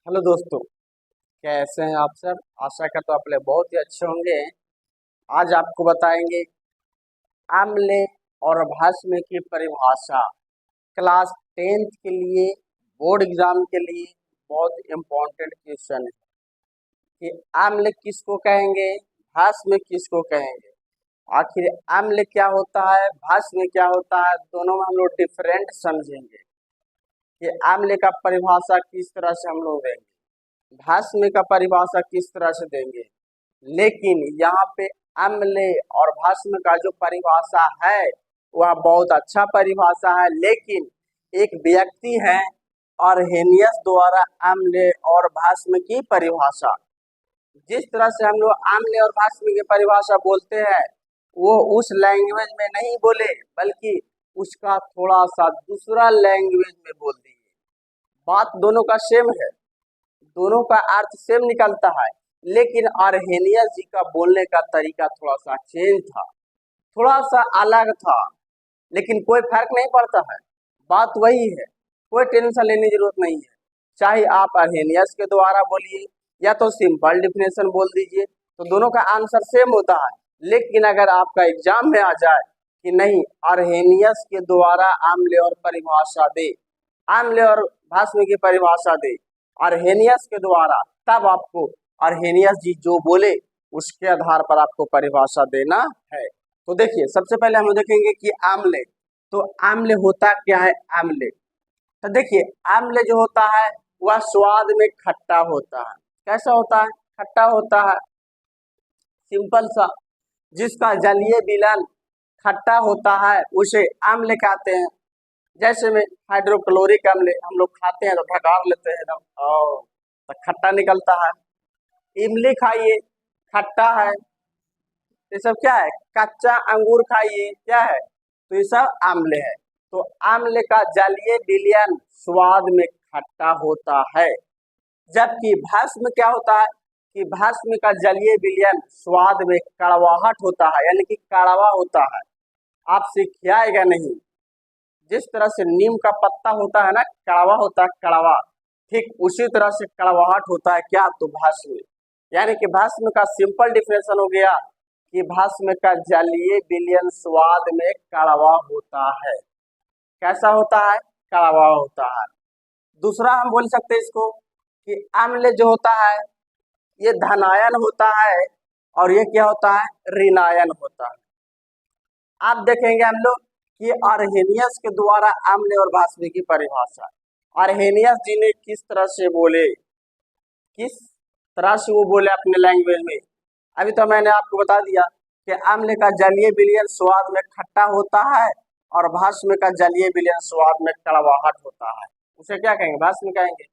Hello दोस्तों, कैसे हैं आप सब। आशा करता हूँ आप लोग बहुत ही अच्छे होंगे। आज आपको बताएंगे आम्ल और भस्म की परिभाषा। क्लास 10th के लिए बोर्ड एग्जाम के लिए बहुत इम्पोर्टेंट क्वेश्चन है कि आम्ल किसको कहेंगे, भस्म किसको कहेंगे। आखिर आम्ल क्या होता है, भस्म क्या होता है, दोनों में हम लोग डिफरेंट समझेंगे कि आम्ल का परिभाषा किस तरह से हम लोग देंगे, भस्म का परिभाषा किस तरह से देंगे। लेकिन यहाँ पे अम्ल और भस्म का जो परिभाषा है वह बहुत अच्छा परिभाषा है। लेकिन एक व्यक्ति है अर्हेनियस द्वारा अम्ल और भस्म की परिभाषा, जिस तरह से हम लोग अम्ल और भस्म की परिभाषा बोलते हैं वो उस लैंग्वेज में नहीं बोले, बल्कि उसका थोड़ा सा दूसरा लैंग्वेज में बोल दिए। बात दोनों का सेम है, दोनों का अर्थ सेम निकलता है, लेकिन अर्हेनियस जी का बोलने का तरीका थोड़ा सा चेंज था, थोड़ा सा अलग था। लेकिन कोई फर्क नहीं पड़ता है, बात वही है, कोई टेंशन लेने की जरूरत नहीं है। चाहे आप अर्हेनियस के द्वारा बोलिए या तो सिंपल डिफिनेशन बोल दीजिए, तो दोनों का आंसर सेम होता है। लेकिन अगर आपका एग्जाम में आ जाए कि नहीं अर्हेनियस के द्वारा आम्ल और परिभाषा दे, आम्ल और भस्म की परिभाषा दे अर्हेनियस के द्वारा, तब आपको अर्हेनियस जी जो बोले उसके आधार पर आपको परिभाषा देना है। तो देखिए, सबसे पहले हम लोग देखेंगे कि आम्ल, तो आम्ल होता क्या है। आम्ल तो देखिए, आम्ल जो होता है वह स्वाद में खट्टा होता है। कैसा होता है? खट्टा होता है। सिंपल सा, जिसका जलीय विलयन खट्टा होता है उसे आम्ल कहते हैं। जैसे में हाइड्रोक्लोरिक अम्ल हम लोग खाते हैं तो ढकार लेते हैं एकदम, तो खट्टा निकलता है। इमली खाइए, खट्टा है। ये सब क्या है? कच्चा अंगूर खाइए, क्या है? तो ये सब आम्ल है। तो आम्ल का जलीय विलयन स्वाद में खट्टा होता है, जबकि भस्म क्या होता है कि भस्म का जलीय विलयन स्वाद में कड़वाहट होता है, यानी कि कड़वा होता है। आपसे खिलाएगा नहीं। जिस तरह से नीम का पत्ता होता है ना, कड़वा होता है, कड़वा, ठीक उसी तरह से कड़वाहट होता है क्या? तो भस्म। यानी कि भस्म का सिंपल डिफिनेशन हो गया कि भस्म का जलीय विलयन स्वाद में कड़वा होता है। कैसा होता है? कड़वा होता है। दूसरा हम बोल सकते हैं इसको कि अम्ल जो होता है ये धनायन होता है और ये क्या होता है? ऋणायन होता है। आप देखेंगे हम लोग कि अर्हेनियस के द्वारा अम्ल और भस्म की परिभाषा अर्हेनियस जी ने किस तरह से बोले, किस तरह से वो बोले अपने लैंग्वेज में। अभी तो मैंने आपको बता दिया कि अम्ल का जलीय विलयन स्वाद में खट्टा होता है और भस्म का जलीय विलयन स्वाद में कड़वाहट होता है। उसे क्या कहेंगे? भस्म कहेंगे।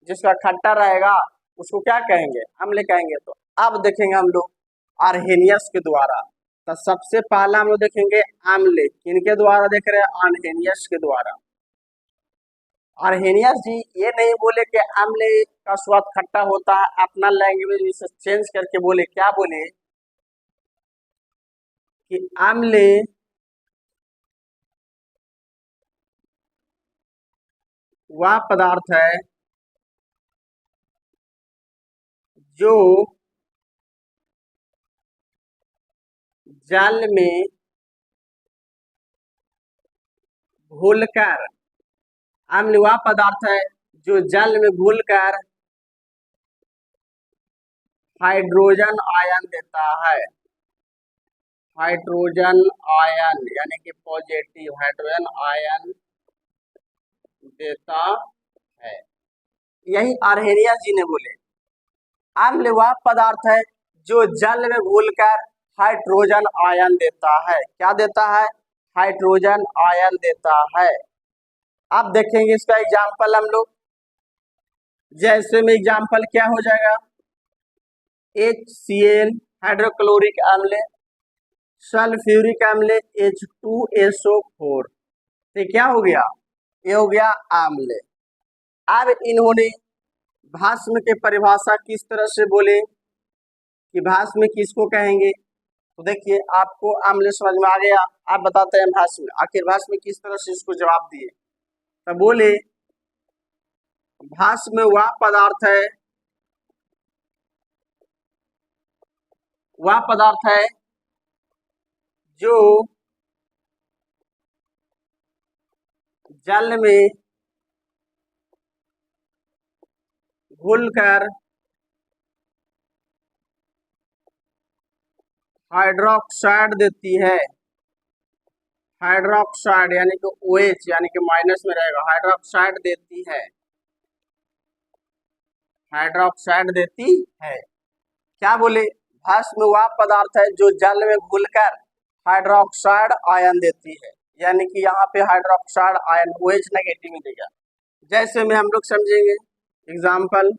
जिसका खट्टा रहेगा उसको क्या कहेंगे? अम्ल कहेंगे। तो अब देखेंगे हम लोग अर्हेनियस के द्वारा। तो सबसे पहला हम लोग देखेंगे अम्ल किनके द्वारा देख रहे हैं? अर्हेनियस के द्वारा। अर्हेनियस जी ये नहीं बोले कि अम्ल का स्वाद खट्टा होता है, अपना लैंग्वेज इसे चेंज करके बोले। क्या बोले कि अम्ल वह पदार्थ है जो जल में घुलकर, अम्ल वह पदार्थ है जो जल में घुलकर हाइड्रोजन आयन देता है। हाइड्रोजन आयन यानी कि पॉजिटिव हाइड्रोजन आयन देता है। यही अर्हेनियस जी ने बोले। अम्ल वह पदार्थ है जो जल में घुलकर हाइड्रोजन आयन देता है। क्या देता है? हाइड्रोजन आयन देता है। अब देखेंगे इसका एग्जाम्पल हम लोग। जैसे में एग्जाम्पल क्या हो जाएगा? HCl हाइड्रोक्लोरिक अम्ल, सल्फ्यूरिक अम्ल H2SO4। तो क्या हो गया? ये हो गया अम्ल। अब इन्होंने भस्म के परिभाषा किस तरह से बोले कि भस्म किसको कहेंगे। तो देखिए, आपको अम्ल समझ में आ गया। आप बताते हैं भस्म, आखिर भस्म किस तरह से इसको जवाब दिए। तो बोले भाष्य में वह पदार्थ है जो जल में घुलकर हाइड्रोक्साइड देती है। हाइड्रोक्साइड यानी कि OH यानी कि माइनस में रहेगा, हाइड्रोक्साइड देती है, हाइड्रोक्साइड देती है। क्या बोले? भस्म में वह पदार्थ है जो जल में घुलकर हाइड्रोक्साइड आयन देती है, यानी कि यहाँ पे हाइड्रोक्साइड आयन OH नेगेटिव मिलेगा। जैसे में हम लोग समझेंगे एग्जाम्पल,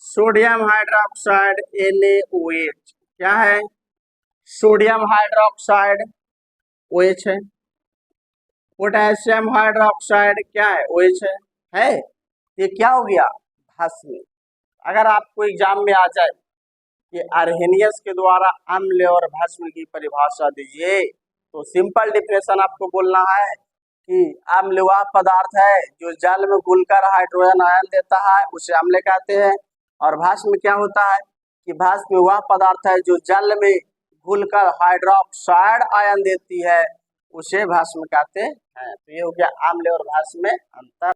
सोडियम हाइड्रोक्साइड NaOH क्या है? सोडियम हाइड्रोक्साइड OH है। पोटेशियम हाइड्रोक्साइड क्या है? OH है। ये क्या हो गया? भस्म। अगर आपको एग्जाम में आ जाए कि अर्हेनियस के द्वारा अम्ल और भस्म की परिभाषा दीजिए, तो सिंपल डिफिनेशन आपको बोलना है कि अम्ल वह पदार्थ है जो जल में घुलकर हाइड्रोजन आयन देता है, उसे अम्ल कहते हैं। और भस्म क्या होता है कि भस्म वह पदार्थ है जो जल में घुलकर हाइड्रोक्साइड आयन देती है, उसे भस्म कहते हैं। तो ये हो गया अम्ल और भस्म में अंतर।